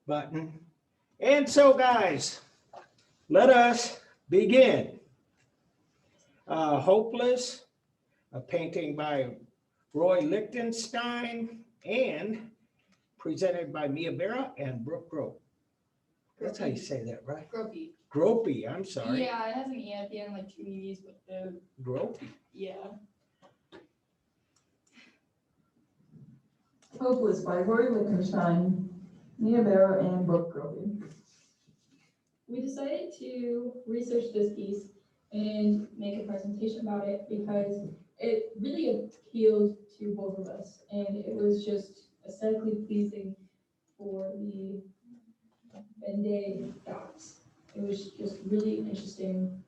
button. And so, guys, let us begin. Hopeless, a painting by Roy Lichtenstein and presented by Mia Vera and Brooke Grope. That's how you say that, right? Gropey. Gropey, I'm sorry. Yeah, it has an E at the end, like two E's, but the Gropey. yeah. Hopeless by Roy Lichtenstein, Mia Vera, and Brooke Grovey. We decided to research this piece and make a presentation about it because it really appealed to both of us, and it was just aesthetically pleasing for the Vendée dots. It was just really interesting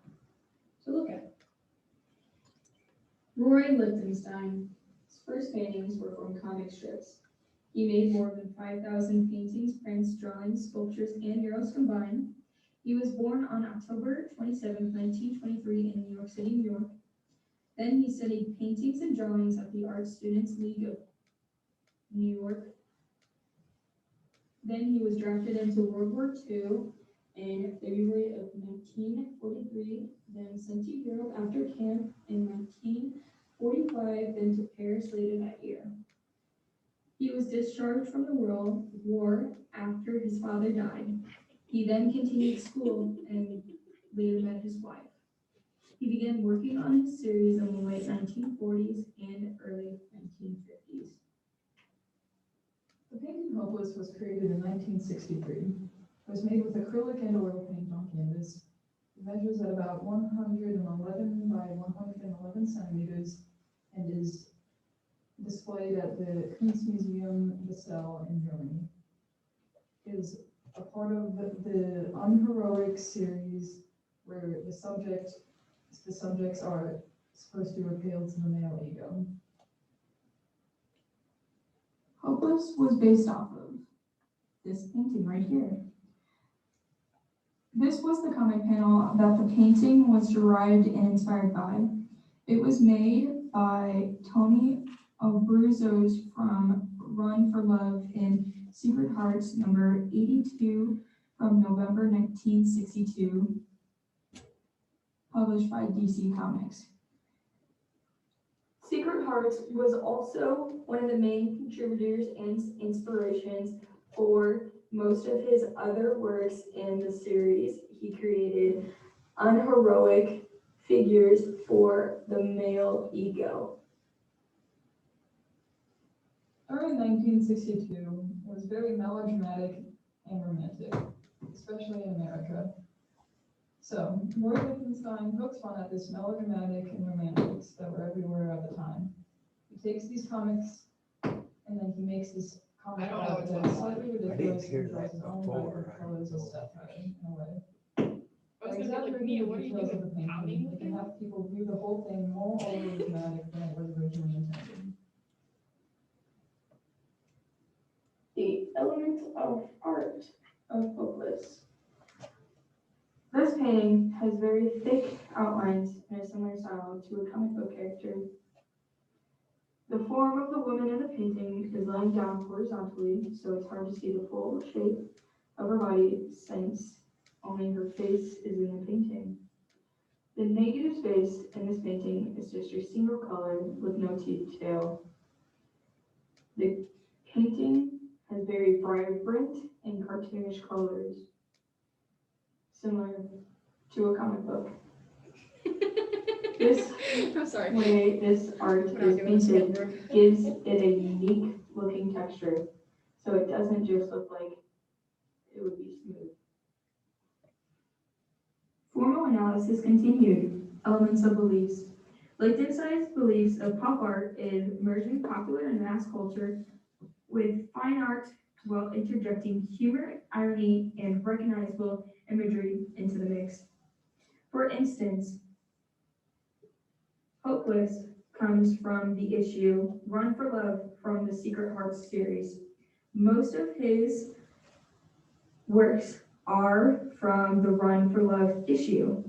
to look at. Roy Lichtenstein's first paintings were from comic strips. He made more than 5,000 paintings, prints, drawings, sculptures, and murals combined. He was born on October 27, 1923 in New York City, New York. Then he studied paintings and drawings at the Art Students League of New York. Then he was drafted into World War II in February of 1943, then sent to Europe after camp in 1945, then to Paris later that year. He was discharged from the World War after his father died. He then continued school and later met his wife. He began working on his series in the late 1940s and early 1950s. The painting Hopeless was created in 1963. It was made with acrylic and oil paint on canvas. It measures at about 111 by 111 centimeters and is displayed at the Kunstmuseum Basel in Germany. It is a part of the Unheroic series where the subjects are supposed to appeal to the male ego. Hopeless was based off of this painting right here. This was the comic panel that the painting was derived and inspired by. It was made by Tony Abruzos from Run for Love in Secret Hearts number 82 from November 1962, published by DC Comics. Secret Hearts was also one of the main contributors and inspirations for most of his other works in the series. He created unheroic figures for the male ego. During 1962, it was very melodramatic and romantic, especially in America. So, Roy Lichtenstein pokes fun at this melodramatic and romantics that were everywhere at the time. He takes these comics and then he makes this comic out that is slightly ridiculous and draws his own vibrant colors of satire in a way. By exaggerating the details of the painting, it can have people view the whole thing more overly dramatic than it was originally intended. The elements of art of Hopeless. This painting has very thick outlines in a similar style to a comic book character. The form of the woman in the painting is lying down horizontally, so it's hard to see the full shape of her body since only her face is in the painting. The negative space in this painting is just a single color with no detail. The painting has very vibrant and cartoonish colors, similar to a comic book. This I'm sorry. way this art is painted gives it a unique looking texture, so it doesn't just look like it would be smooth. Formal analysis continued. Elements of beliefs. Lichtenstein's beliefs of pop art is merging popular and mass culture with fine art while interjecting humor, irony, and recognizable imagery into the mix. For instance, Hopeless comes from the issue Run for Love from the Secret Hearts series. Most of his works are from the Run for Love issue.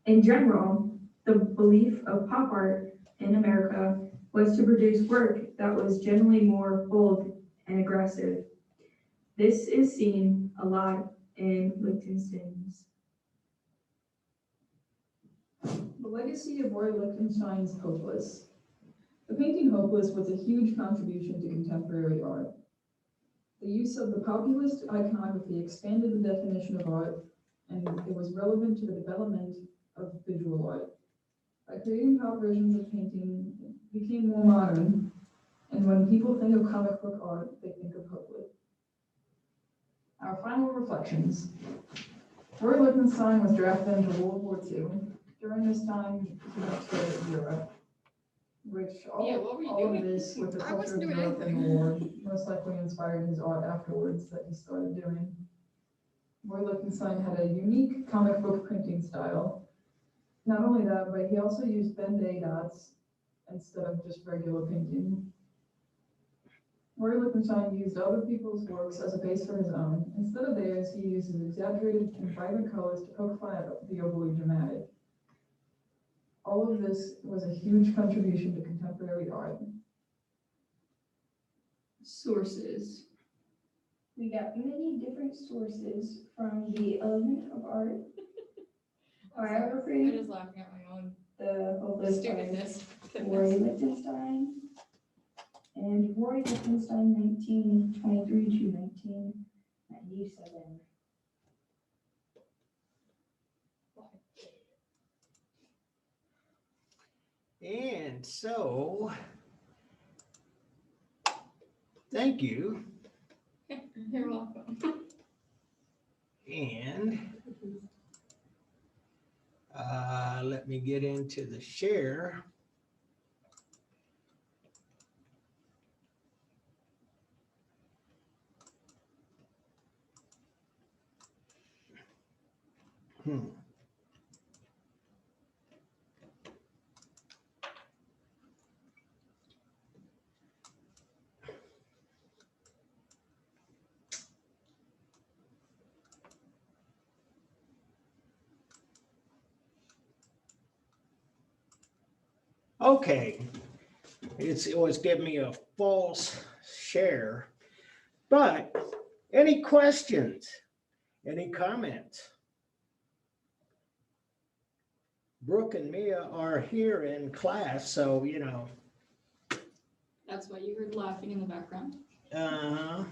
In general, the belief of pop art in America was to produce work that was generally more bold and aggressive. This is seen a lot in Liechtenstein's. The legacy of Roy Lichtenstein's Hopeless. The painting Hopeless was a huge contribution to contemporary art. The use of the populist iconography expanded the definition of art, and it was relevant to the development of visual art. By creating pop versions of painting, it became more modern, and when people think of comic book art, they think of Hopeless. Our final reflections. Roy Lichtenstein was drafted into World War II. During this time, he went to Europe, which Yeah, what were you all of doing? this with the I culture wasn't of doing Europe and the anything. war most likely inspired his art afterwards that he started doing. Roy Lichtenstein had a unique comic book printing style. Not only that, but he also used Ben-Day dots instead of just regular painting. Roy Lichtenstein used other people's works as a base for his own. Instead of theirs, he uses exaggerated and vibrant colors to poke fun at the overly dramatic. All of this was a huge contribution to contemporary art. Sources. We got many different sources from the Element of Art, I'm biography, just laughing at my own the Hopeless by stupidness. Roy Lichtenstein, and Roy Lichtenstein 1923 to 1997. And so, thank you. You're welcome. And let me get into the share. Okay, it was giving me a false share, but any questions, any comments? Brooke and Mia are here in class, so, you know. That's why you heard laughing in the background. uh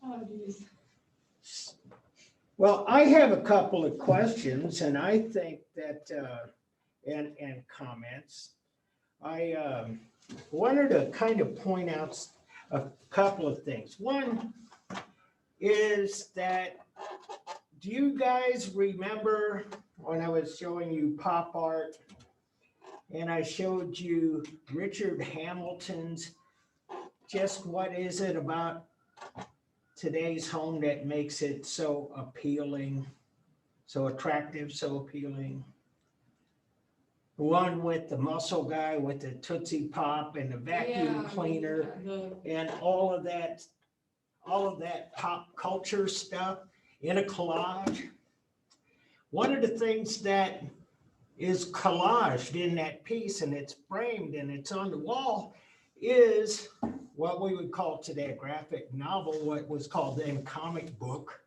Oh, geez. Well, I have a couple of questions, and I think that, and comments. I wanted to kind of point out a couple of things. One is that, do you guys remember when I was showing you pop art and I showed you Richard Hamilton's Just What Is It About Today's Home that makes it so appealing, so attractive, so appealing? The one with the muscle guy with the Tootsie Pop and the vacuum cleaner and all of that pop culture stuff in a collage. One of the things that is collaged in that piece, and it's framed and it's on the wall, is what we would call today a graphic novel, what was called then comic book.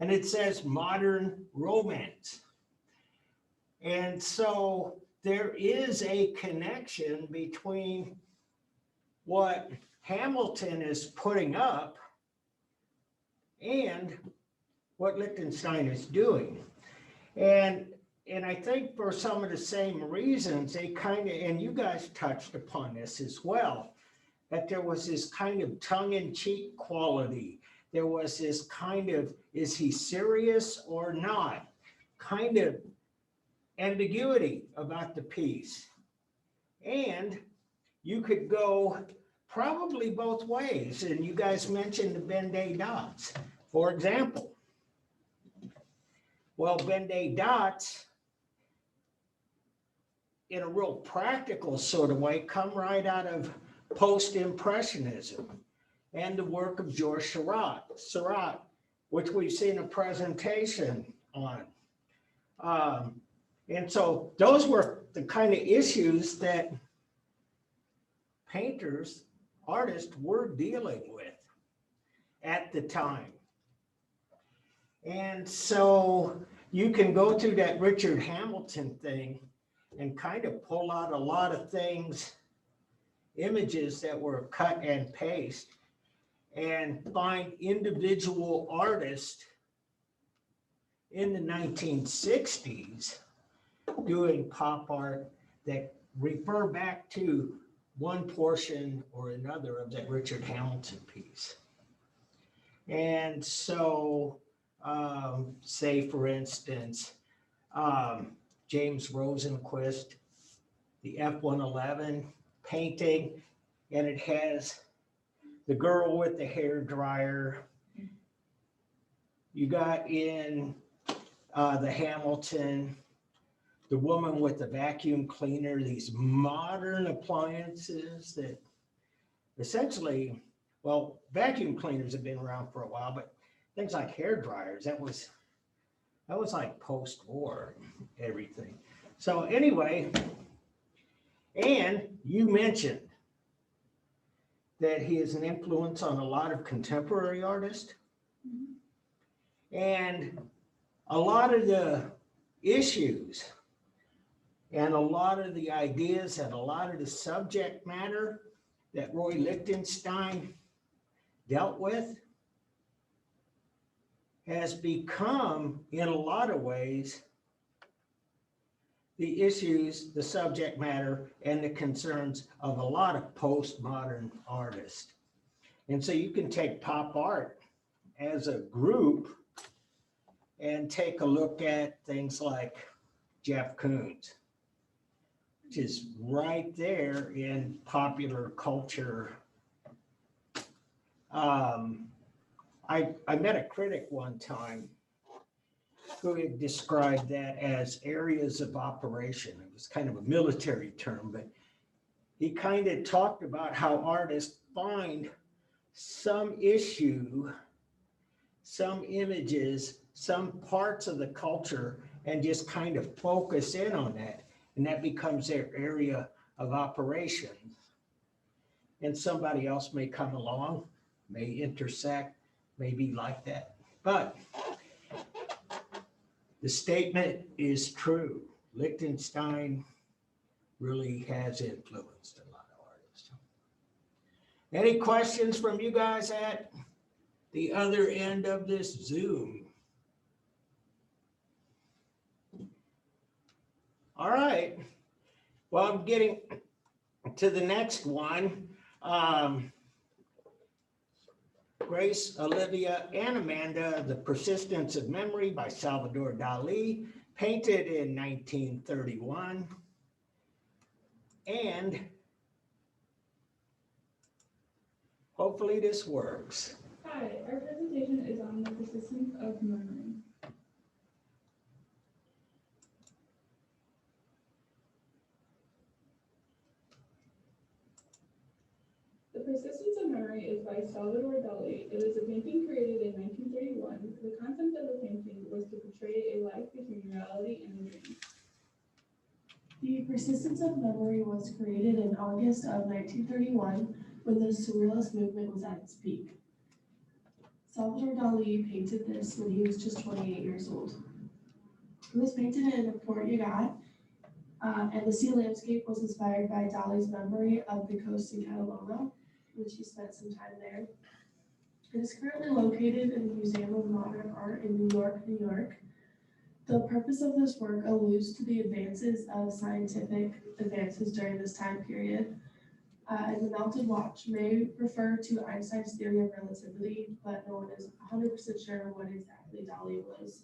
And it says modern romance. And so there is a connection between what Hamilton is putting up and what Lichtenstein is doing. And I think for some of the same reasons, they kind of, and you guys touched upon this as well, that there was this kind of tongue-in-cheek quality. There was this kind of, is he serious or not? Kind of ambiguity about the piece. And you could go probably both ways. And you guys mentioned the Ben-Day dots, for example. Well, Ben-Day dots, in a real practical sort of way, come right out of post-impressionism and the work of Georges Seurat, which we've seen a presentation on. And so those were the kind of issues that painters, artists were dealing with. at the time. And so you can go through that Richard Hamilton thing and kind of pull out a lot of things, images that were cut and paste, and find individual artists in the 1960s doing pop art that refer back to one portion or another of that Richard Hamilton piece. And so, say for instance, James Rosenquist, the F-111 painting, and it has the girl with the hair dryer. You got in the Hamilton, the woman with the vacuum cleaner, these modern appliances that essentially, well, vacuum cleaners have been around for a while, but things like hair dryers, that was like post-war everything. So anyway, and you mentioned that he is an influence on a lot of contemporary artists. And a lot of the issues and a lot of the ideas and a lot of the subject matter that Roy Lichtenstein dealt with has become, in a lot of ways, the issues, the subject matter, and the concerns of a lot of postmodern artists. And so you can take pop art as a group and take a look at things like Jeff Koons, which is right there in popular culture. I met a critic one time who had described that as areas of operation. It was kind of a military term, but he kind of talked about how artists find some issue, some images, some parts of the culture, and just kind of focus in on that. And that becomes their area of operation. And somebody else may come along, may intersect, may be like that. But the statement is true. Lichtenstein really has influenced a lot of artists. Any questions from you guys at the other end of this Zoom? All right. Well, I'm getting to the next one. Grace, Olivia, and Amanda, The Persistence of Memory by Salvador Dali, painted in 1931. And hopefully this works. Hi, our presentation is on the persistence of memory. The Persistence of Memory is by Salvador Dali. It is a painting created in 1931. The concept of the painting was to portray a life between reality and a dream. The Persistence of Memory was created in August of 1931 when the Surrealist movement was at its peak. Salvador Dali painted this when he was just 28 years old. It was painted in Port Ugat, and the sea landscape was inspired by Dali's memory of the coast in Catalonia, which he spent some time there. It is currently located in the Museum of Modern Art in New York, New York. The purpose of this work alludes to the advances of scientific advances during this time period. And the Melted Watch may refer to Einstein's theory of relativity, but no one is 100% sure what exactly Dali was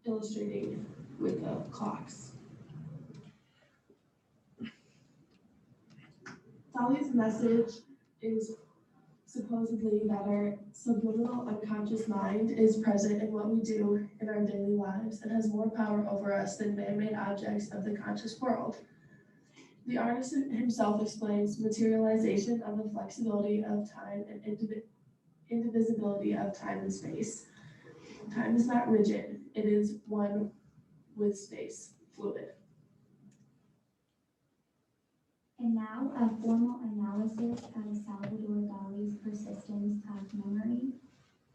illustrating with the clocks. Dali's message is supposedly that our subliminal unconscious mind is present in what we do in our daily lives and has more power over us than man-made objects of the conscious world. The artist himself explains materialization of the flexibility of time and indivisibility of time and space. Time is not rigid, it is one with space, fluid. And now a formal analysis of Salvador Dali's persistence of memory.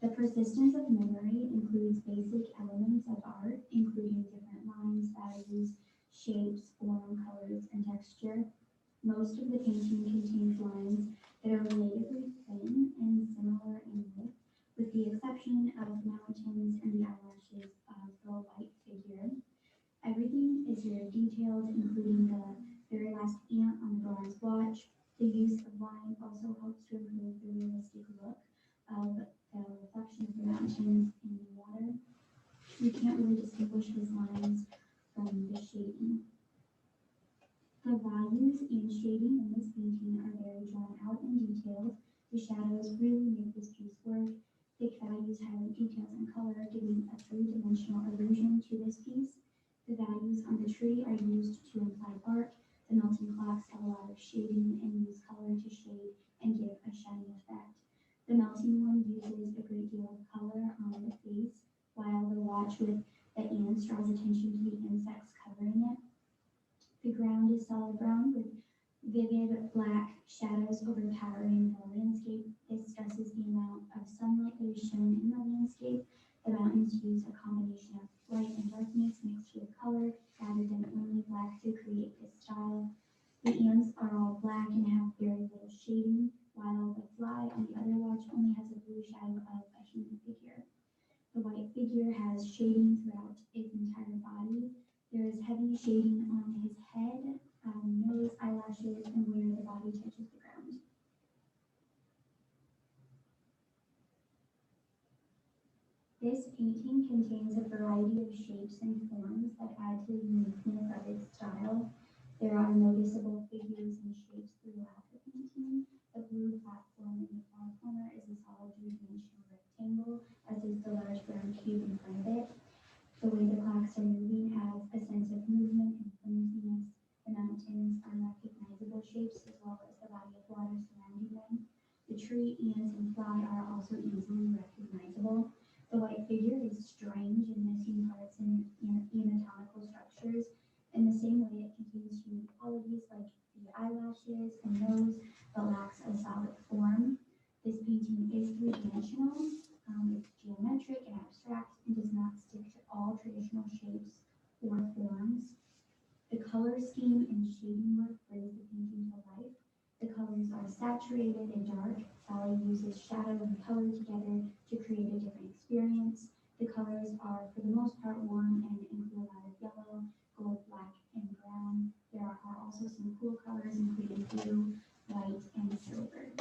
The persistence of memory includes basic elements of art, including different lines, values, shapes, form, colors, and texture. Most of the painting contains lines that are relatively thin and similar in width, with the exception of mountains and the eyelashes of the white figure. Everything is very detailed, including the very last ant on the bronze watch. The use of line also helps to improve the realistic look of the reflection of the mountains in the water. You can't really distinguish his lines from the shading. The values and shading in this painting are very drawn out and detailed. The shadows really make this piece work. Thick values highlight details and color, giving a three-dimensional illusion to this piece. The values on the tree are used to imply bark. The melting clocks have a lot of shading and use color to shade and give a shiny effect. The melting one uses a great deal of color on the face, while the watch with the ants draws attention to the insects covering it. The ground is solid brown with vivid black shadows overpowering the landscape. This stresses the amount of sunlight that is shown in the landscape. The mountains use a combination of light and darkness mixed with color rather than only black to create this style. The ants are all black and have very little shading, while the fly on the other watch only has a blue shadow of a human figure. The white figure has shading throughout its entire body. There is heavy shading on his head, nose, eyelashes, and where the body touches the ground. This painting contains a variety of shapes and forms that add to the uniqueness of its style. There are noticeable figures and shapes throughout the painting. The blue platform in the far corner is a solid three-dimensional rectangle, as is the large brown cube in front of it. The way the clocks are moving has a sense of movement and flimsiness. The mountains are recognizable shapes, as well as the body of water surrounding them. The tree, ants, and fly are also easily recognizable. The white figure is strange and missing parts in anatomical structures. In the same way, it contains human qualities like the eyelashes and nose, but lacks a solid form. This painting is three-dimensional. It's geometric and abstract and does not stick to all traditional shapes or forms. The color scheme and shading work brings the painting to life. The colors are saturated and dark. Dali uses shadow and color together to create a different experience. The colors are, for the most part, warm and include a lot of yellow, gold, black, and brown. There are also some cool colors, including blue, white, and silver.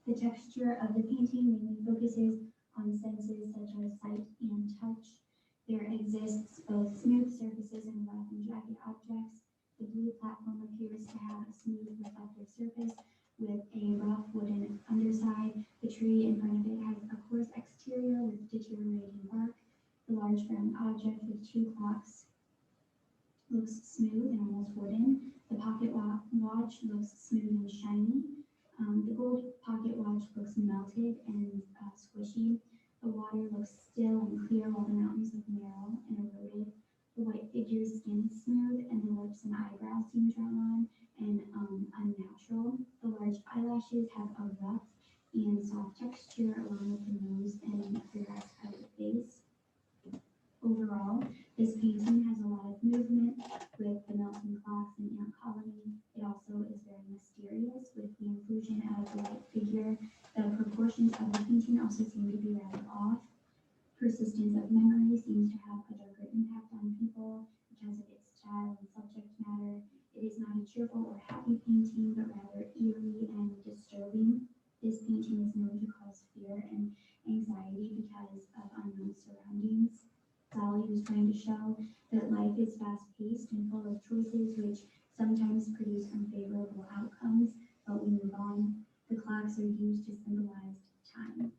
The texture of the painting mainly focuses on senses such as sight and touch. There exists both smooth surfaces and rough and jagged objects. The blue platform appears to have a smooth reflective surface with a rough wooden underside. The tree in front of it has a coarse exterior with deteriorating bark. The large brown object with two clocks looks smooth and almost wooden. The pocket watch looks smooth and shiny. The gold pocket watch looks melted and squishy. The water looks still and clear while the mountains look narrow and eroded. The white figure's skin is smooth and the lips and eyebrows seem drawn on and unnatural. The large eyelashes have a rough and soft texture along with the nose and the rest of the face. Overall, this painting has a lot of movement with the melting clocks and ant colony. It also is very mysterious with the inclusion of the white figure. The proportions of the painting also seem to be rather off. Persistence of memory seems to have a darker impact on people because of its style and subject matter. It is not a cheerful or happy painting, but rather eerie and disturbing. This painting is known to cause fear and anxiety because of unknown surroundings. Dali was trying to show that life is fast-paced and full of choices which sometimes produce unfavorable outcomes, but we move on. The clocks are used to symbolize time.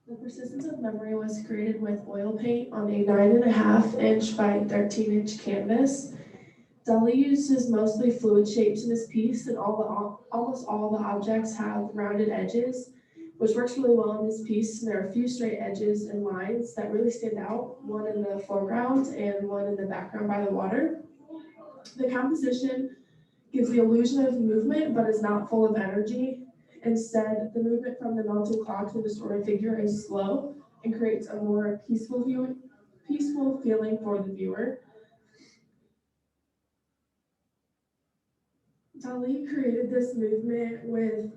The persistence of memory was created with oil paint on a 9.5-inch by 13-inch canvas. Dali uses mostly fluid shapes in this piece, and almost all the objects have rounded edges. which works really well in this piece. There are a few straight edges and lines that really stand out, one in the foreground and one in the background by the water. The composition gives the illusion of movement, but is not full of energy. Instead, the movement from the melting clock to the distorted figure is slow and creates a more peaceful feeling for the viewer. Dali created this movement with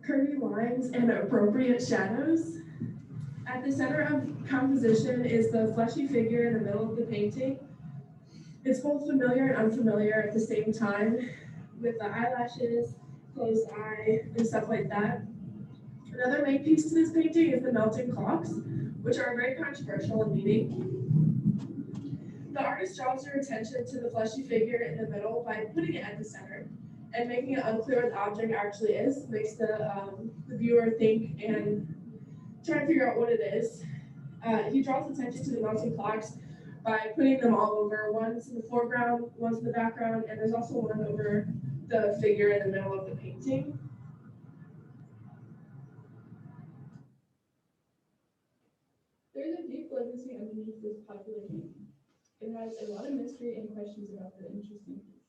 curvy lines and appropriate shadows. At the center of composition is the fleshy figure in the middle of the painting. It's both familiar and unfamiliar at the same time, with the eyelashes, closed eye, and stuff like that. Another main piece to this painting is the melting clocks, which are very controversial in meaning. The artist draws your attention to the fleshy figure in the middle by putting it at the center and making it unclear what the object actually is, makes the viewer think and try to figure out what it is. He draws attention to the melting clocks by putting them all over. One's in the foreground, one's in the background, and there's also one over the figure in the middle of the painting. There's a deep legacy underneath this popular painting. It has a lot of mystery and questions about the interesting piece.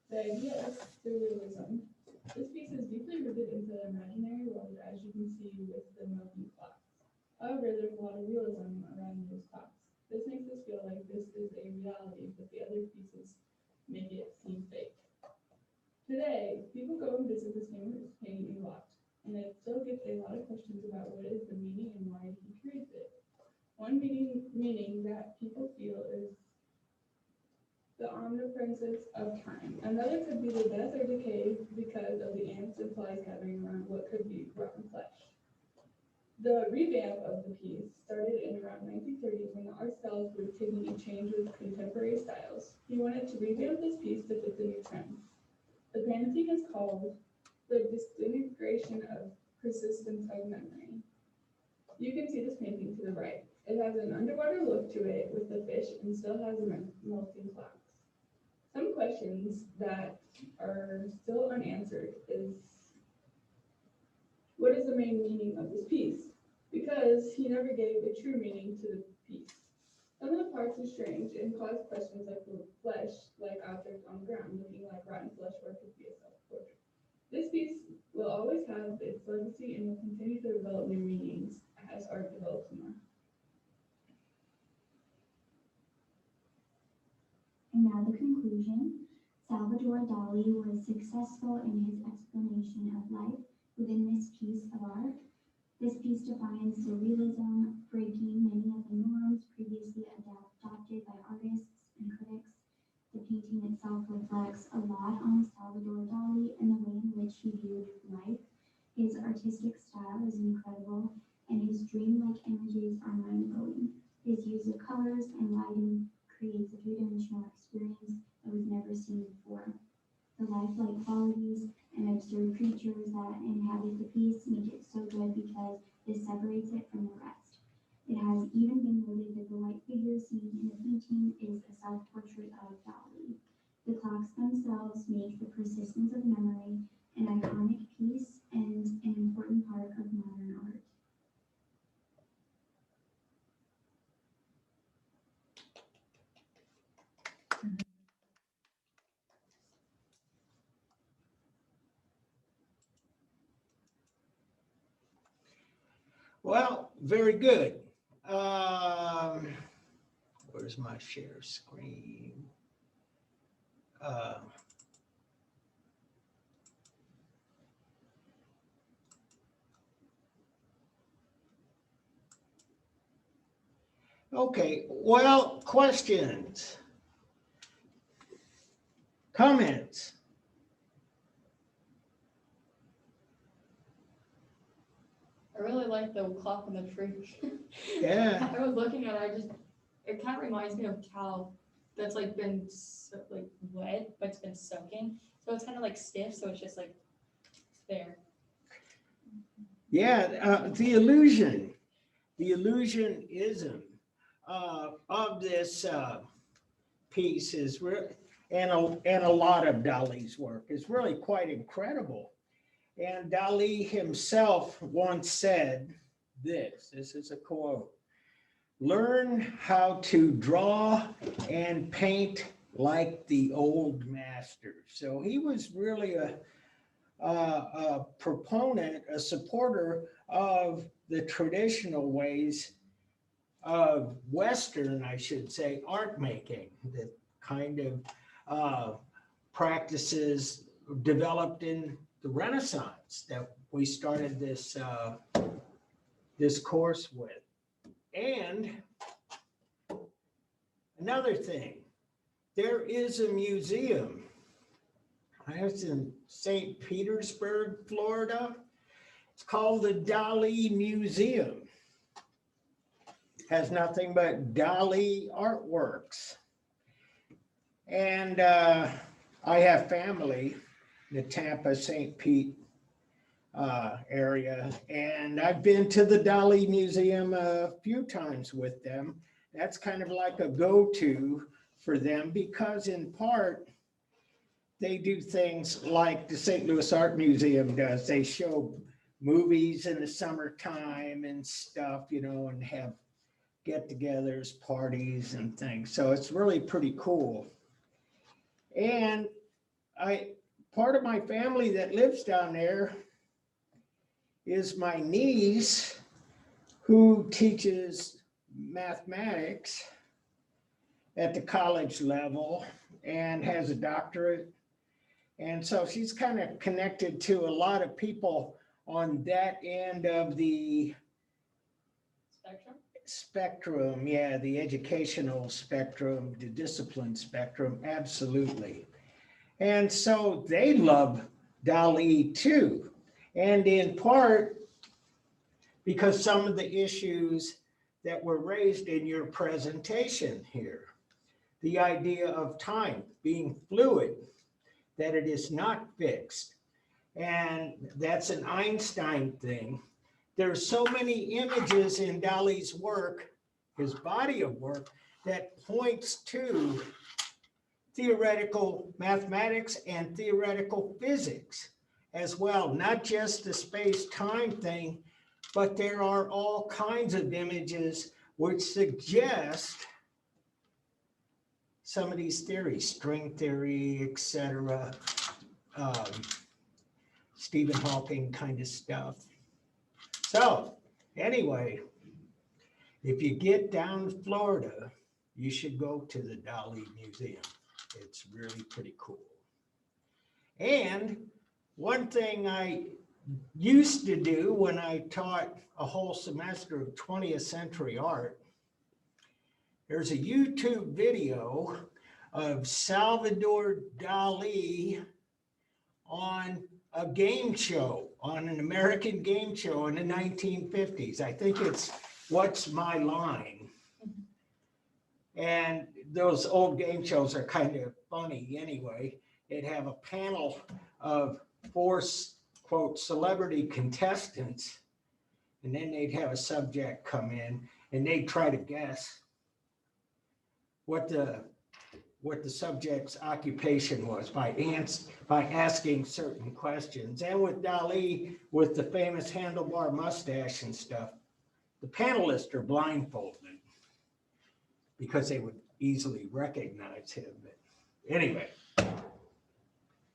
The idea of surrealism. This piece is deeply rooted into the imaginary world, as you can see with the melting clocks. However, there's a lot of realism around those clocks. This makes us feel like this is a reality, but the other pieces make it seem fake. Today, people go and visit this famous painting a lot, and it still gets a lot of questions about what is the meaning and why he created it. One meaning that people feel is the omnipresence of time. Another could be the death or decay because of the ants and flies gathering around what could be rotten flesh. The revamp of the piece started in around 1930s when the art styles were taking a change with contemporary styles. He wanted to revamp this piece to fit the new trends. The painting is called The Disintegration of Persistence of Memory. You can see this painting to the right. It has an underwater look to it with the fish and still has melting clocks. Some questions that are still unanswered is, what is the main meaning of this piece? Because he never gave a true meaning to the piece. Some of the parts are strange and cause questions like the flesh-like object on the ground looking like rotten flesh or could be a self-portrait. This piece will always have its legacy and will continue to develop new meanings as art develops more. And now the conclusion. Salvador Dali was successful in his explanation of life within this piece of art. This piece defines surrealism, breaking many of the norms previously adopted by artists and critics. The painting itself reflects a lot on Salvador Dali and the way in which he viewed life. His artistic style is incredible, and his dreamlike images are mind-blowing. His use of colors and lighting creates a three-dimensional experience that was never seen before. The lifelike qualities and absurd creatures that inhabit the piece make it so good because this separates it from the rest. It has even been noted that the white figure seen in the painting is a self-portrait of Dali. The clocks themselves make the persistence of memory an iconic piece and an important part of modern art. Well, very good. Where's my share screen? Okay, well, questions, comments? I really like the clock on the tree. Yeah. I was looking at it, it kind of reminds me of cow that's like been wet, but it's been soaking. So it's kind of like stiff, so it's just like there. Yeah, the illusionism of this piece is really, and a lot of Dali's work is really quite incredible. And Dali himself once said this is a quote: "Learn how to draw and paint like the old masters." So he was really a proponent, a supporter of the traditional ways of Western, I should say, art making, the kind of practices developed in the Renaissance that we started this course with. And another thing, there is a museum. It's in St. Petersburg, Florida. It's called the Dali Museum. Has nothing but Dali artworks. And I have family in the Tampa, St. Pete area, and I've been to the Dali Museum a few times with them. That's kind of like a go-to for them because in part, they do things like the St. Louis Art Museum does. They show movies in the summertime and stuff, you know, and have get-togethers, parties and things. So it's really pretty cool. And part of my family that lives down there is my niece who teaches mathematics at the college level and has a doctorate. And so she's kind of connected to a lot of people on that end of the spectrum. Yeah, the educational spectrum, the discipline spectrum, absolutely. And so they love Dali too. And in part, because some of the issues that were raised in your presentation here, the idea of time being fluid, that it is not fixed. And that's an Einstein thing. There's so many images in Dali's work, his body of work, that points to theoretical mathematics and theoretical physics as well, not just the space-time thing, but there are all kinds of images which suggest some of these theories, string theory, etc., Stephen Hawking kind of stuff. So anyway, if you get down to Florida, you should go to the Dali Museum. It's really pretty cool. And one thing I used to do when I taught a whole semester of 20th century art, there's a YouTube video of Salvador Dali on a game show, on an American game show in the 1950s. I think it's What's My Line? And those old game shows are kind of funny anyway. They'd have a panel of 4, quote, celebrity contestants, and then they'd have a subject come in and they'd try to guess what the subject's occupation was by asking certain questions. And with Dali, with the famous handlebar mustache and stuff, the panelists are blindfolded because they would easily recognize him. But anyway,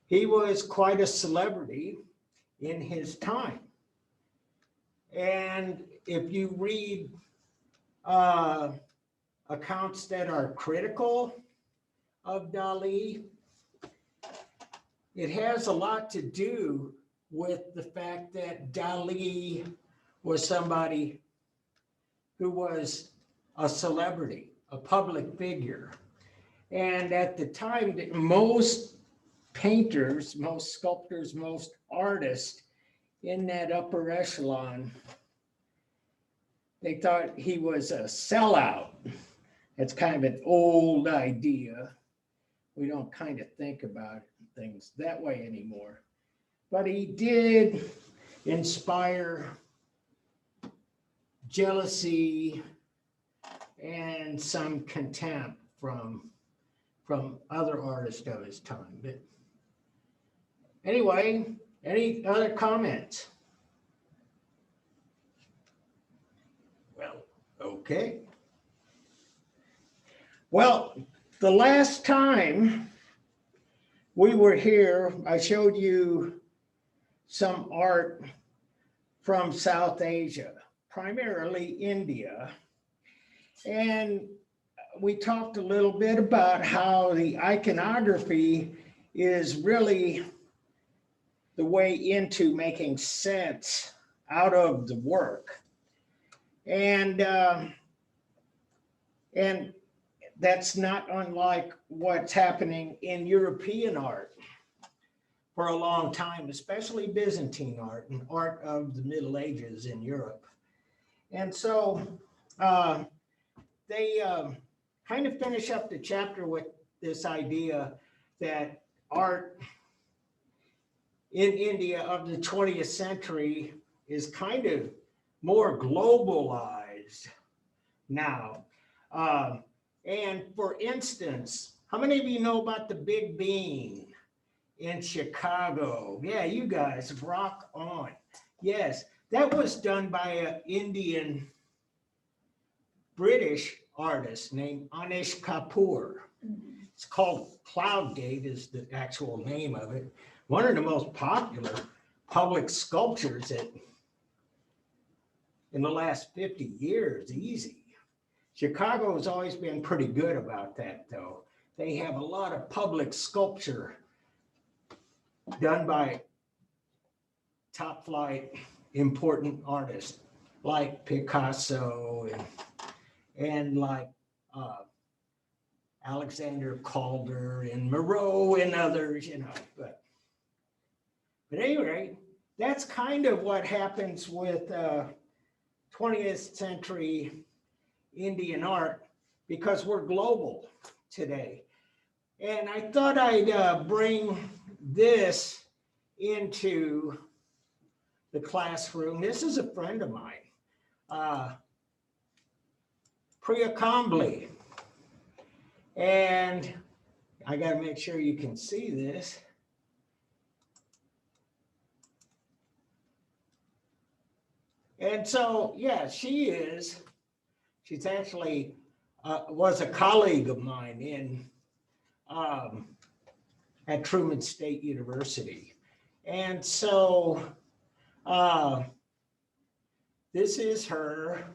he was quite a celebrity in his time. And if you read accounts that are critical of Dali, it has a lot to do with the fact that Dali was somebody who was a celebrity, a public figure. And at the time, most painters, most sculptors, most artists in that upper echelon, they thought he was a sellout. It's kind of an old idea. We don't kind of think about things that way anymore. But he did inspire jealousy and some contempt from other artists of his time. But anyway, Any other comments? Well, okay. Well, the last time we were here, I showed you some art from South Asia, primarily India. And we talked a little bit about how the iconography is really the way into making sense out of the work. And that's not unlike what's happening in European art for a long time, especially Byzantine art and art of the Middle Ages in Europe. And so they kind of finish up the chapter with this idea that art in India of the 20th century is kind of more globalized now. And for instance, how many of you know about the Big Bean in Chicago? Yeah, you guys, rock on. Yes, that was done by an Indian British artist named Anish Kapoor. It's called Cloudgate is the actual name of it. One of the most popular public sculptures in the last 50 years, easy. Chicago has always been pretty good about that, though. They have a lot of public sculpture done by top flight important artists like Picasso and like Alexander Calder and Moreau and others, you know. But anyway, that's kind of what happens with 20th century Indian art because we're global today. And I thought I'd bring this into the classroom. This is a friend of mine, Priya Kambli. And I got to make sure you can see this. And so, yeah, she's actually was a colleague of mine in at Truman State University. And so this is her.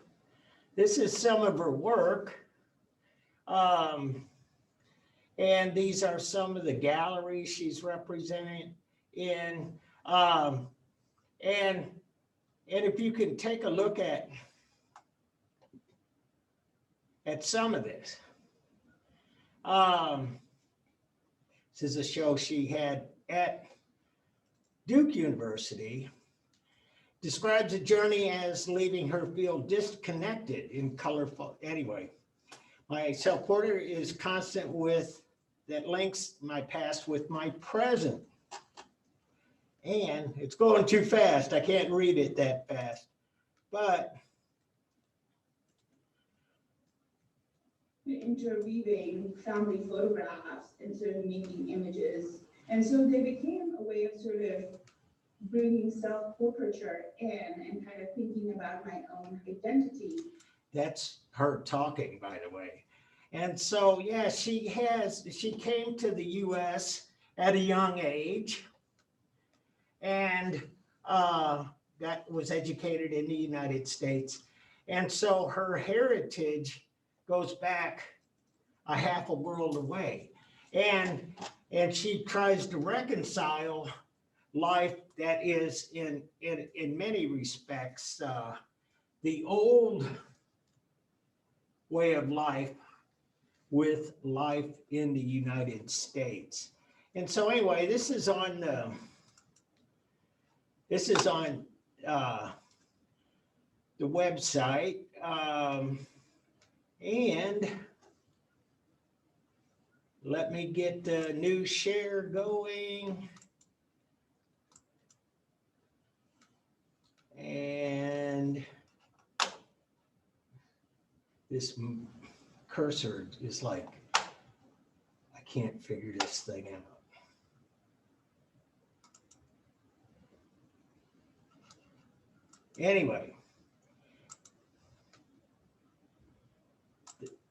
This is some of her work. And these are some of the galleries she's represented in. And if you can take a look at some of this. This is a show she had at Duke University. Describes a journey as leaving her feel disconnected in colorful. Anyway, my self-portrait is constant with that links my past with my present. And it's going too fast. I can't read it that fast. But interweaving family photographs and sort of making images. And so they became a way of sort of bringing self-portraiture in and kind of thinking about my own identity. That's her talking, by the way. And so, yeah, she came to the US at a young age and that was educated in the United States. And so her heritage goes back a half a world away. And she tries to reconcile life that is in many respects the old way of life with life in the United States. And so anyway, this is on the website. And let me get the new share going. And this cursor is like, I can't figure this thing out. Anyway.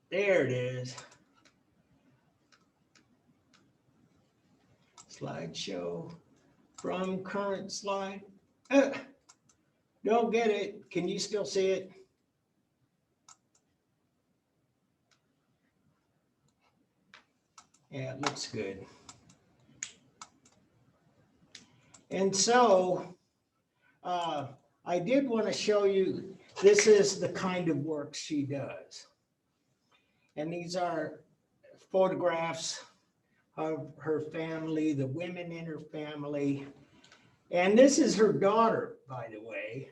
There it is. Slideshow from current slide. Don't get it. Can you still see it? Yeah, it looks good. And so I did want to show you, this is the kind of work she does. And these are photographs of her family, the women in her family. And this is her daughter, by the way,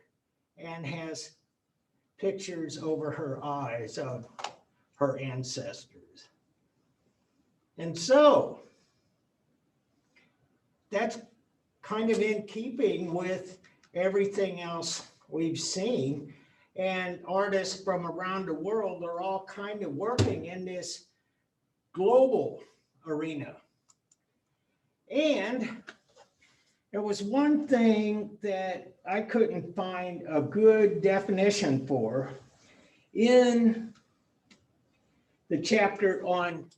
and has pictures over her eyes of her ancestors. And so that's kind of in keeping with everything else we've seen. And artists from around the world are all kind of working in this global arena. And there was one thing that I couldn't find a good definition for in the chapter on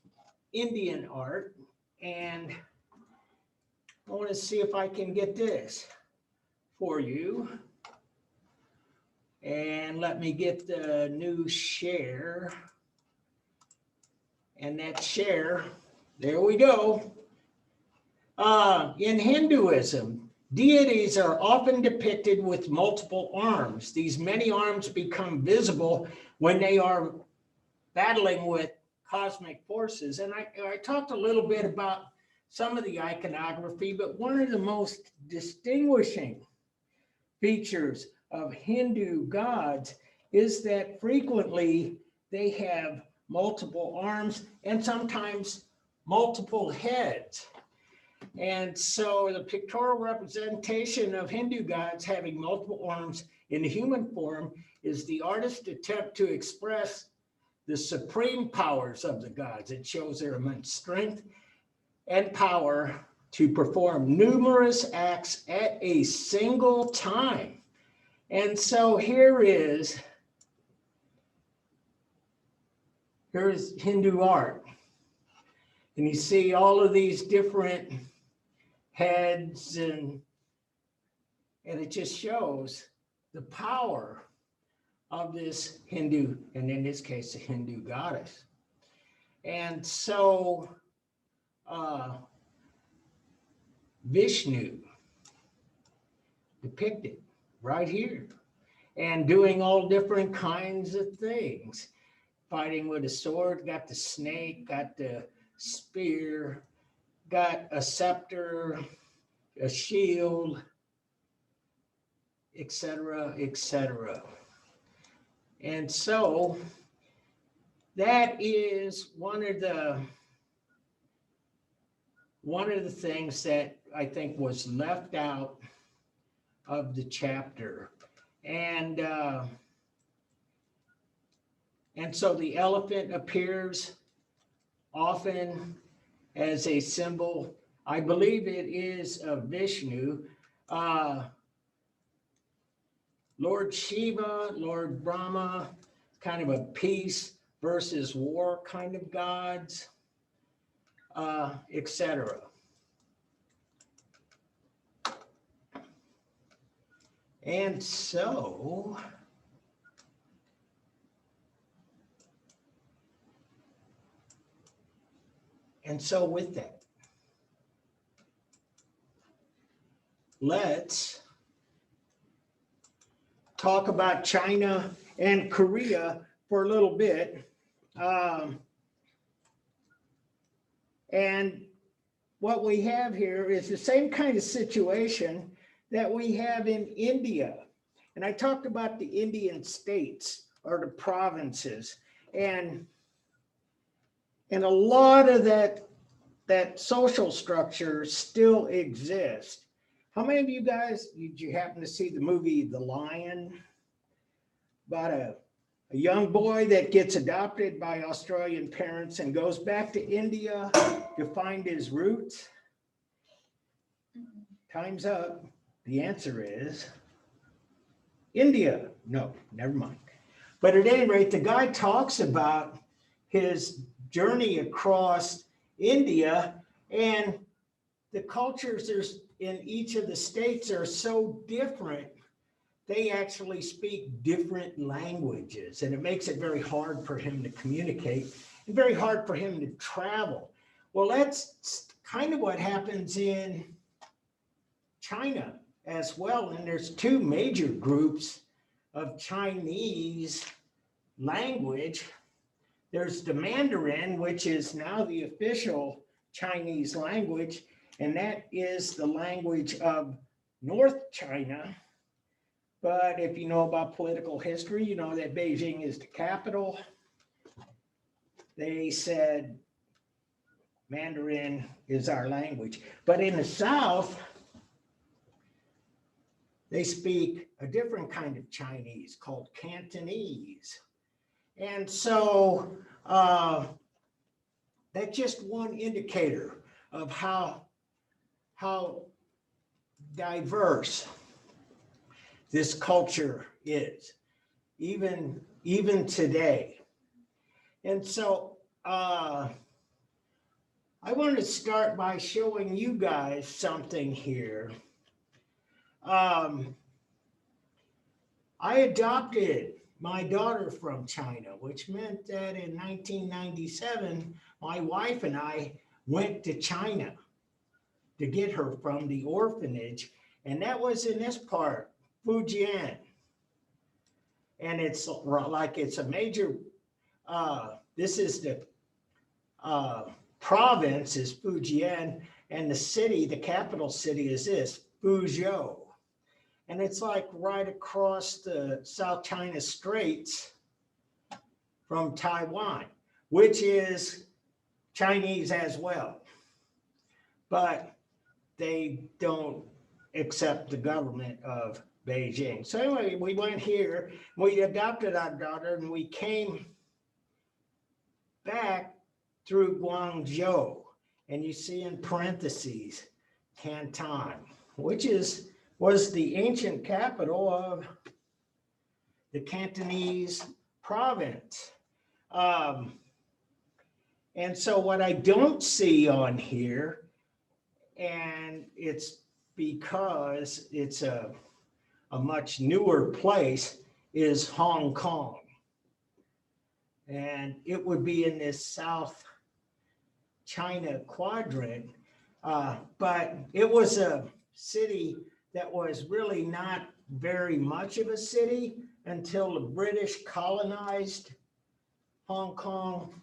Indian art. And I want to see if I can get this for you. And let me get the new share. And that share, there we go. In Hinduism, deities are often depicted with multiple arms. These many arms become visible when they are battling with cosmic forces. And I talked a little bit about some of the iconography, but one of the most distinguishing features of Hindu gods is that frequently they have multiple arms and sometimes multiple heads. And so the pictorial representation of Hindu gods having multiple arms in human form is the artist's attempt to express the supreme powers of the gods. It shows their immense strength and power to perform numerous acts at a single time. And so here's Hindu art. And you see all of these different heads, and it just shows the power of this Hindu, and in this case, a Hindu goddess. And so Vishnu depicted right here and doing all different kinds of things, fighting with a sword, got the snake, got the spear, got a scepter, a shield, etc., etc. And so that is one of the things that I think was left out of the chapter. And so the elephant appears often as a symbol. I believe it is of Vishnu. Lord Shiva, Lord Brahma, kind of a peace versus war kind of gods, etc. And so with that, let's talk about China and Korea for a little bit. And what we have here is the same kind of situation that we have in India. And I talked about the Indian states or the provinces, and a lot of that social structure still exists. How many of you guys, did you happen to see the movie The Lion? About a young boy that gets adopted by Australian parents and goes back to India to find his roots? Time's up. The answer is India. No, never mind. But at any rate, the guy talks about his journey across India, and the cultures in each of the states are so different. They actually speak different languages, and it makes it very hard for him to communicate and very hard for him to travel. Well, that's kind of what happens in China as well. And there's two major groups of Chinese language. There's the Mandarin, which is now the official Chinese language, and that is the language of North China. But if you know about political history, you know that Beijing is the capital. They said Mandarin is our language. But in the South, they speak a different kind of Chinese called Cantonese. And so that's just one indicator of how diverse this culture is, even today. And so I want to start by showing you guys something here. I adopted my daughter from China, which meant that in 1997, my wife and I went to China to get her from the orphanage. And that was in this part, Fujian. And it's like it's a major, this is the province is Fujian, and the city, the capital city is this, Fuzhou. And it's like right across the South China Straits from Taiwan, which is Chinese as well. But they don't accept the government of Beijing. So anyway, we went here, we adopted our daughter, and we came back through Guangzhou. And you see in parentheses, Canton, which was the ancient capital of the Cantonese province. And so what I don't see on here, and it's because it's a much newer place, is Hong Kong. And it would be in this South China quadrant, but it was a city that was really not very much of a city until the British colonized Hong Kong.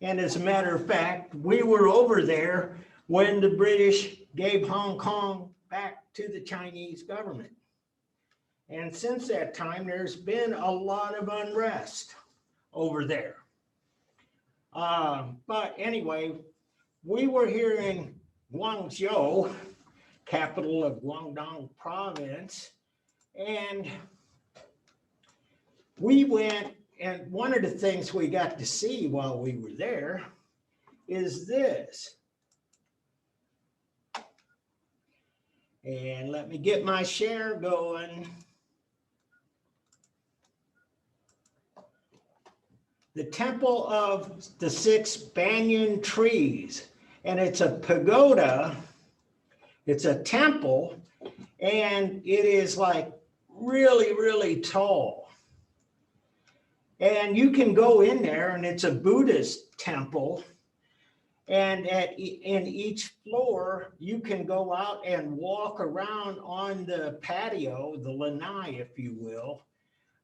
And as a matter of fact, we were over there when the British gave Hong Kong back to the Chinese government. And since that time, there's been a lot of unrest over there. But anyway, we were here in Guangzhou, capital of Guangdong province, and we went, and one of the things we got to see while we were there is this. And let me get my share going. The Temple of the Six Banyan Trees, and it's a pagoda. It's a temple, and it is like really, really tall. And you can go in there, and it's a Buddhist temple. And in each floor, you can go out and walk around on the patio, the lanai, if you will.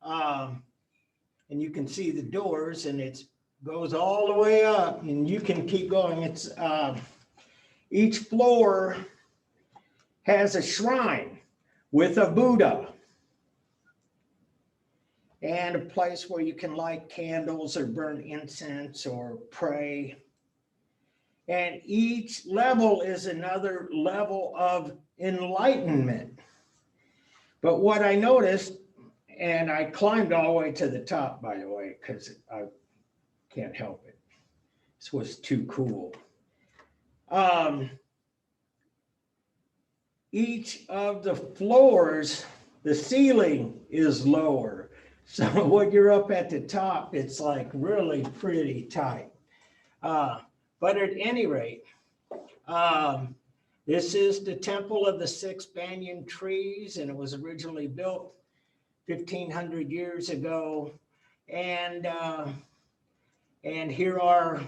And you can see the doors, and it goes all the way up, and you can keep going. It's each floor has a shrine with a Buddha and a place where you can light candles or burn incense or pray. And each level is another level of enlightenment. But what I noticed, and I climbed all the way to the top, by the way, because I can't help it. This was too cool. Each of the floors, the ceiling is lower. So when you're up at the top, it's like really pretty tight. But at any rate, this is the Temple of the Six Banyan Trees, and it was originally built 1,500 years ago. And here are,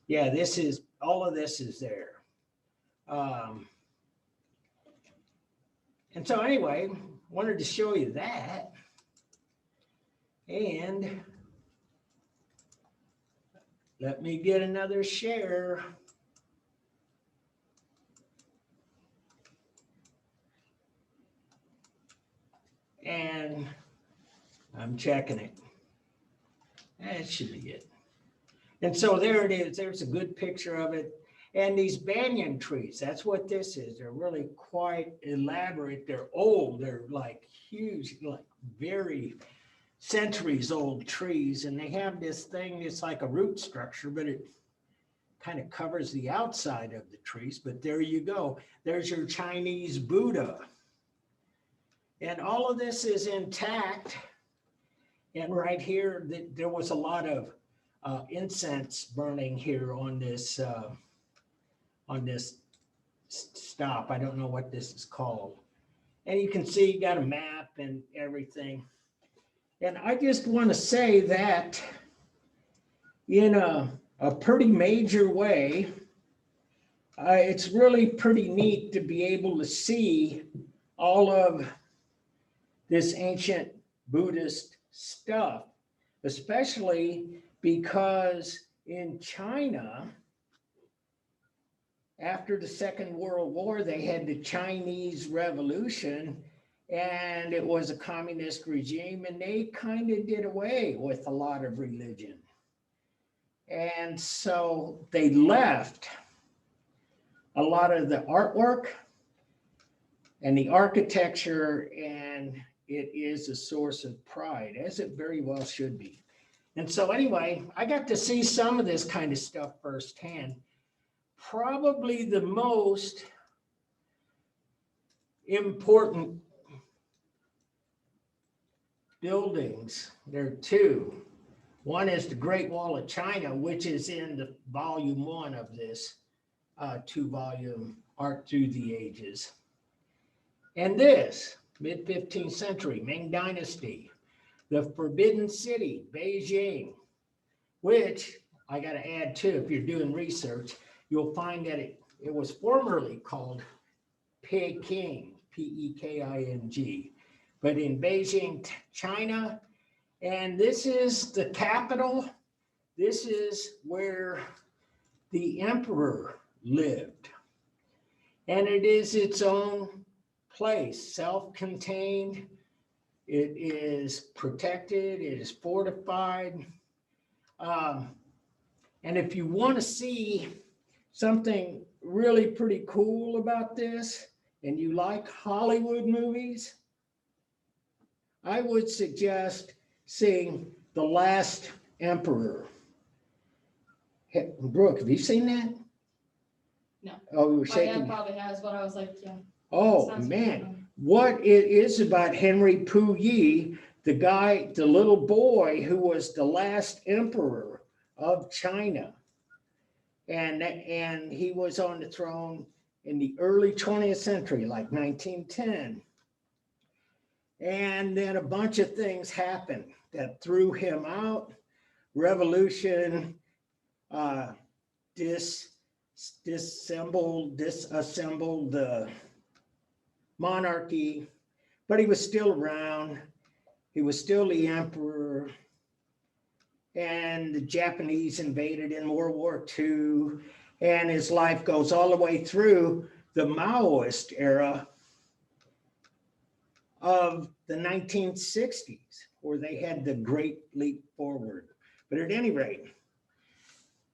yeah, this is, all of this is there. And so anyway, wanted to show you that. And let me get another share. And I'm checking it. That should be it. And so there it is. There's a good picture of it. And these banyan trees, that's what this is. They're really quite elaborate. They're old. They're like huge, like very centuries old trees. And they have this thing, it's like a root structure, but it kind of covers the outside of the trees. But there you go. There's your Chinese Buddha. And all of this is intact. And right here, there was a lot of incense burning here on this stop. I don't know what this is called. And you can see you got a map and everything. And I just want to say that in a pretty major way, it's really pretty neat to be able to see all of this ancient Buddhist stuff, especially because in China, after the Second World War, they had the Chinese Revolution, and it was a communist regime, and they kind of did away with a lot of religion. And so they left a lot of the artwork and the architecture, and it is a source of pride, as it very well should be. And so anyway, I got to see some of this kind of stuff firsthand. Probably the most important buildings, there are two. One is the Great Wall of China, which is in the volume 1 of this 2-volume Art Through the Ages. And this, mid-15th century, Ming Dynasty, the Forbidden City, Beijing, which I got to add too, if you're doing research, you'll find that it was formerly called Peking, P-E-K-I-N-G, but in Beijing, China. And this is the capital. This is where the emperor lived. And it is its own place, self-contained. It is protected, it is fortified. And if you want to see something really pretty cool about this, and you like Hollywood movies, I would suggest seeing The Last Emperor. Hey, Brooke, have you seen that? No. Oh, you were My shaking. dad probably has, but I was like, yeah. Oh, sounds man. familiar. What it is about Henry Puyi, the guy, the little boy who was the last emperor of China. And he was on the throne in the early 20th century, like 1910. And then a bunch of things happened that threw him out. Revolution, disassembled the monarchy, but he was still around. He was still the emperor. And the Japanese invaded in World War II. And his life goes all the way through the Maoist era of the 1960s, where they had the Great Leap Forward. But at any rate,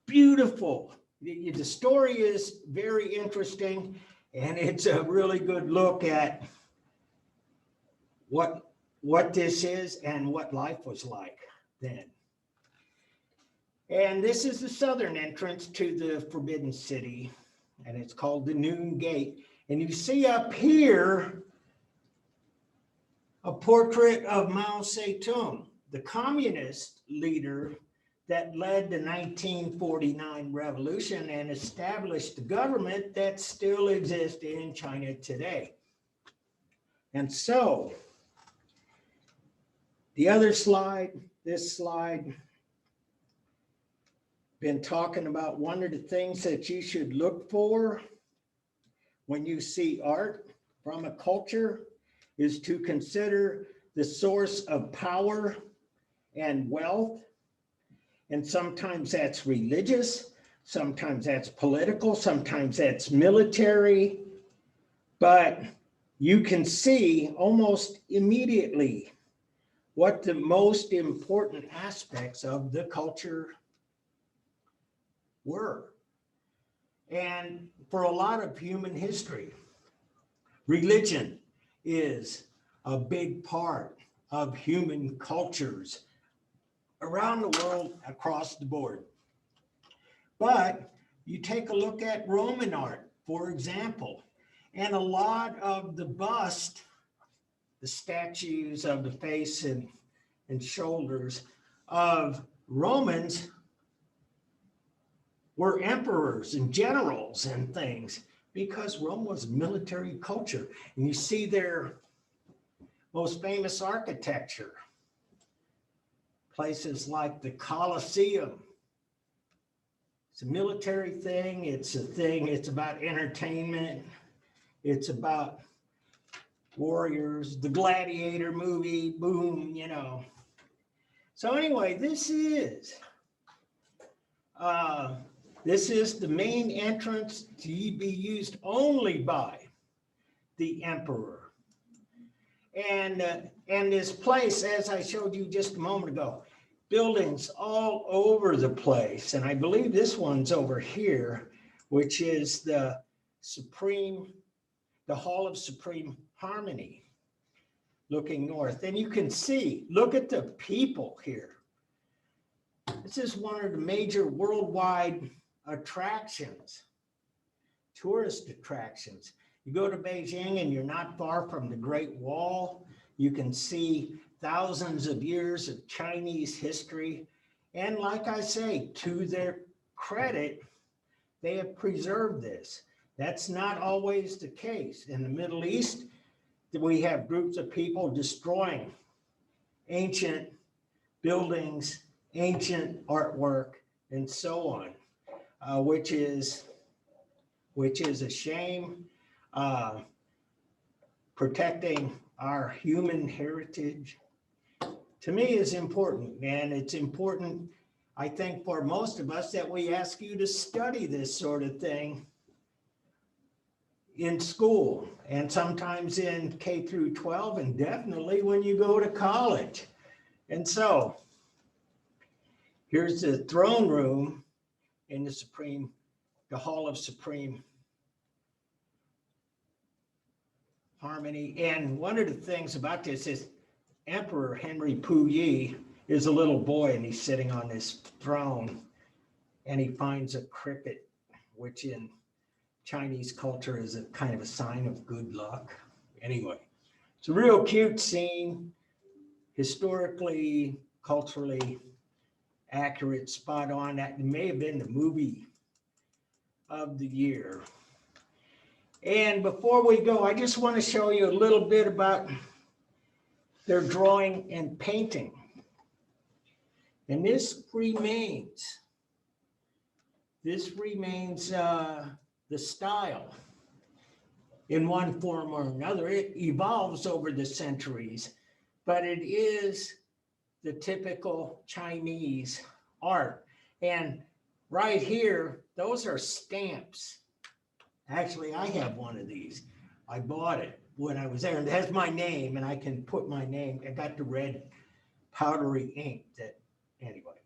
beautiful. The story is very interesting, and it's a really good look at what this is and what life was like then. And this is the southern entrance to the Forbidden City, and it's called the Noon Gate. And you see up here, a portrait of Mao Zedong, the communist leader that led the 1949 revolution and established the government that still exists in China today. And so, the other slide, this slide, been talking about one of the things that you should look for when you see art from a culture is to consider the source of power and wealth. And sometimes that's religious, sometimes that's political, sometimes that's military. But you can see almost immediately what the most important aspects of the culture were. And for a lot of human history, religion is a big part of human cultures around the world, across the board. But you take a look at Roman art, for example, and a lot of the bust, the statues of the face and shoulders of Romans were emperors and generals and things, because Rome was a military culture. And you see their most famous architecture, places like the Colosseum. It's a military thing. It's about entertainment. It's about warriors, the Gladiator movie, boom, you know. So anyway, this is the main entrance to be used only by the emperor. And this place, as I showed you just a moment ago, buildings all over the place. And I believe this one's over here, which is the Hall of Supreme Harmony, looking north. And you can see, look at the people here. This is one of the major worldwide attractions, tourist attractions. You go to Beijing and you're not far from the Great Wall. You can see thousands of years of Chinese history. And like I say, to their credit, they have preserved this. That's not always the case. In the Middle East, we have groups of people destroying ancient buildings, ancient artwork, and so on, which is a shame. Protecting our human heritage, to me, is important. And it's important, I think, for most of us, that we ask you to study this sort of thing in school, and sometimes in K through 12, and definitely when you go to college. And so here's the throne room in the Hall of Supreme Harmony. And one of the things about this is Emperor Henry Puyi is a little boy, and he's sitting on this throne, and he finds a cricket, which in Chinese culture is a kind of a sign of good luck. Anyway, it's a real cute scene, historically, culturally accurate, spot on. That may have been the movie of the year. And before we go, I just want to show you a little bit about their drawing and painting. And this remains the style in one form or another. It evolves over the centuries, but it is the typical Chinese art. And right here, those are stamps. Actually, I have one of these. I bought it when I was there, and it has my name, and I can put my name. I got the red powdery ink that, anyway.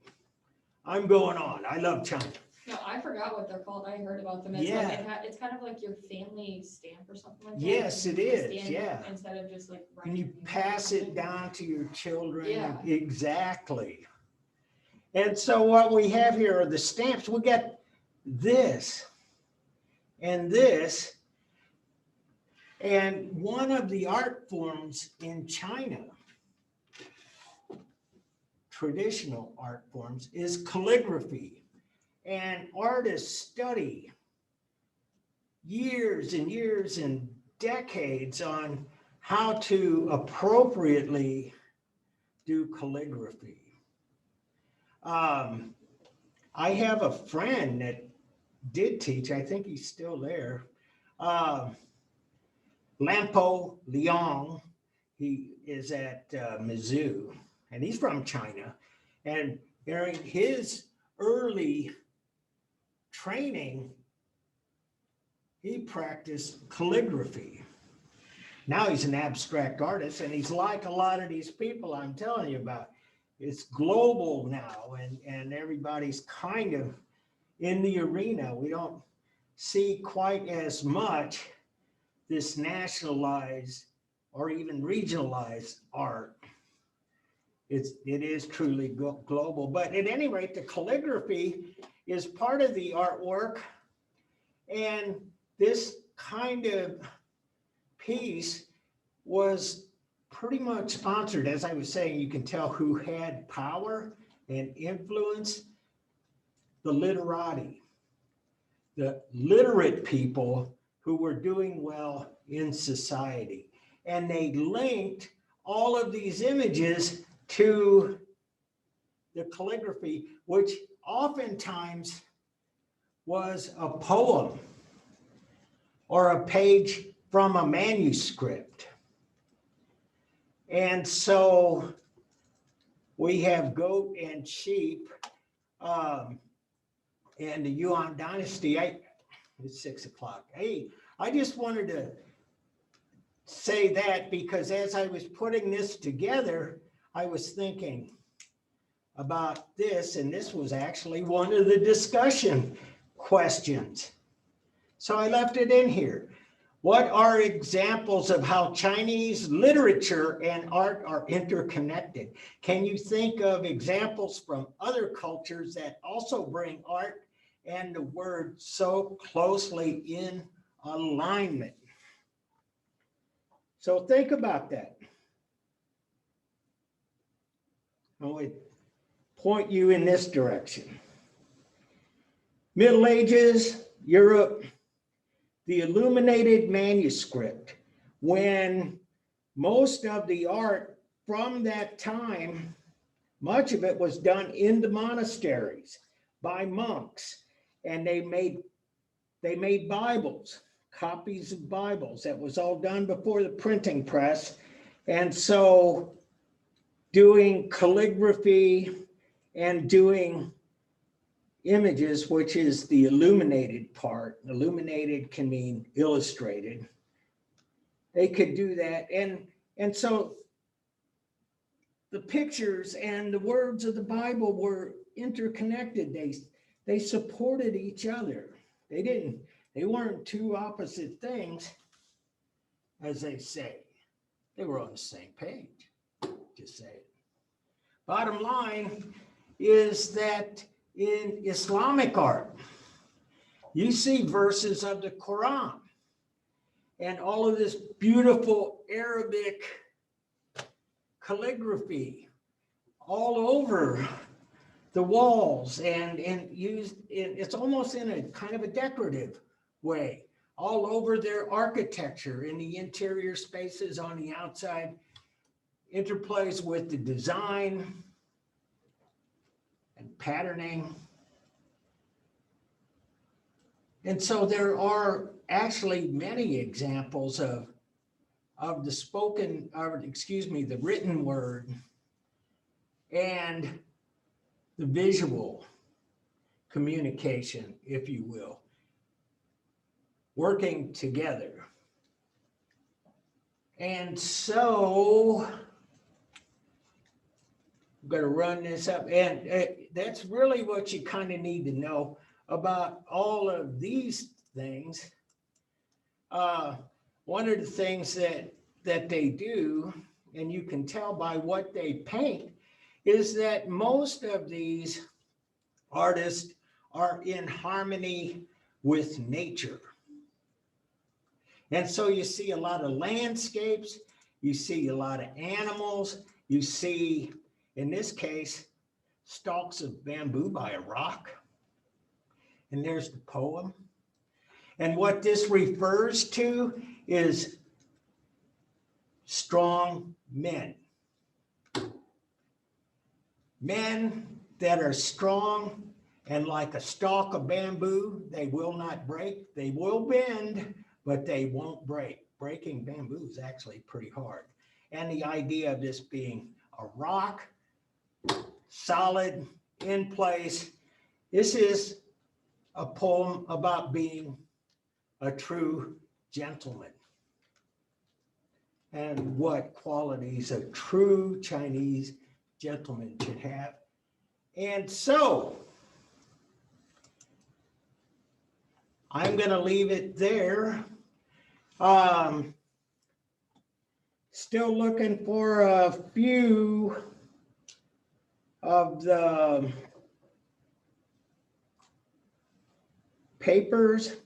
I'm going on. I love China. No, I forgot what they're called. I heard about them. It's Yeah. like it's kind of like your family stamp or something like that. Yes, it You is, stamp it yeah. Instead of just like. And you writing pass it something. down to your children. Yeah. Exactly. And so what we have here are the stamps. We got this and this. And one of the art forms in China, traditional art forms, is calligraphy. And artists study years and years and decades on how to appropriately do calligraphy. I have a friend that did teach, I think he's still there, Lampo Liang. He is at Mizzou, and he's from China. And during his early training, he practiced calligraphy. Now he's an abstract artist, and he's like a lot of these people I'm telling you about. It's global now, and everybody's kind of in the arena. We don't see quite as much this nationalized or even regionalized art. It is truly global, but at any rate, the calligraphy is part of the artwork, and this kind of piece was pretty much sponsored. As I was saying, you can tell who had power and influence: the literati, the literate people who were doing well in society. And they linked all of these images to the calligraphy, which oftentimes was a poem or a page from a manuscript. And so we have goat and sheep, and the Yuan dynasty. It's 6 o'clock. Hey, I just wanted to say that because as I was putting this together, I was thinking about this, and this was actually one of the discussion questions. So I left it in here. What are examples of how Chinese literature and art are interconnected? Can you think of examples from other cultures that also bring art and the word so closely in alignment? So think about that. I would point you in this direction. Middle Ages, Europe, the illuminated manuscript, when most of the art from that time, much of it was done in the monasteries by monks, and they made Bibles, copies of Bibles. That was all done before the printing press. And so doing calligraphy and doing images, which is the illuminated part. Illuminated can mean illustrated. They could do that. And so the pictures and the words of the Bible were interconnected. They supported each other. They weren't two opposite things, as they say. They were on the same page, just say it. Bottom line is that in Islamic art, you see verses of the Quran and all of this beautiful Arabic calligraphy all over the walls and used in, it's almost in a kind of a decorative way, all over their architecture in the interior spaces on the outside, interplays with the design and patterning. And so there are actually many examples of the spoken, or excuse me, the written word and the visual communication, if you will, working together. And so I'm going to run this up, and that's really what you kind of need to know about all of these things. One of the things that they do, and you can tell by what they paint, is that most of these artists are in harmony with nature. And so you see a lot of landscapes, you see a lot of animals, you see, in this case, stalks of bamboo by a rock. And there's the poem. And what this refers to is strong men. Men that are strong and like a stalk of bamboo, they will not break. They will bend, but they won't break. Breaking bamboo is actually pretty hard. And the idea of this being a rock, solid, in place. This is a poem about being a true gentleman and what qualities a true Chinese gentleman should have. And so I'm going to leave it there. Still looking for a few of the papers.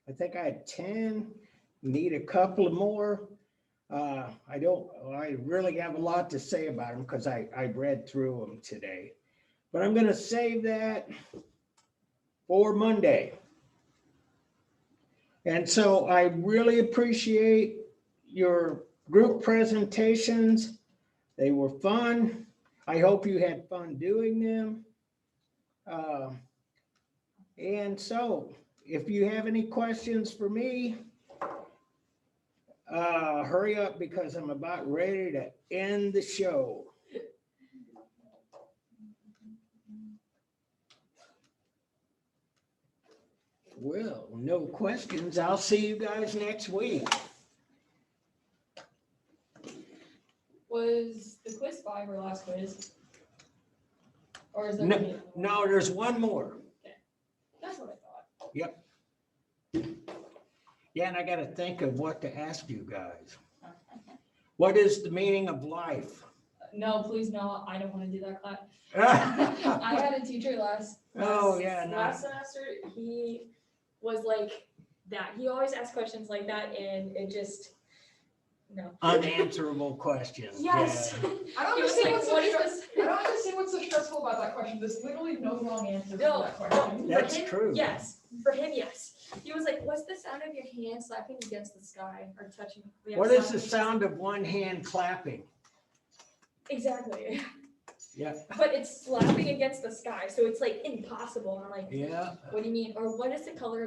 I think I had 10, need a couple of more. I really have a lot to say about them because I read through them today. But I'm going to save that for Monday. And so I really appreciate your group presentations. They were fun. I hope you had fun doing them. And so if you have any questions for me, hurry up because I'm about ready to end the show. Well, no questions. I'll see you guys next week. Was the quiz 5 or last quiz? Or is there? No, there's one more. That's what I thought. Yep. Yeah, and I got to think of what to ask you guys. What is the meaning of life? No, please no. I don't want to do that class. I had a teacher last semester. He was like that. He always asked questions like that, and it just no. Unanswerable questions. Yes. Yeah. I don't He was understand like, what is this? I don't understand what's so stressful about that question. There's literally no wrong answer to No, that question. That's for him, true. Yes. For him, yes. He was like, what's the sound of your hand slapping against the sky or touching? Yeah, What is the slapping. sound of one hand clapping? Exactly. Yeah. But it's slapping against the sky, so it's like impossible. And I'm like, Yeah. what do you mean? Or what is the color of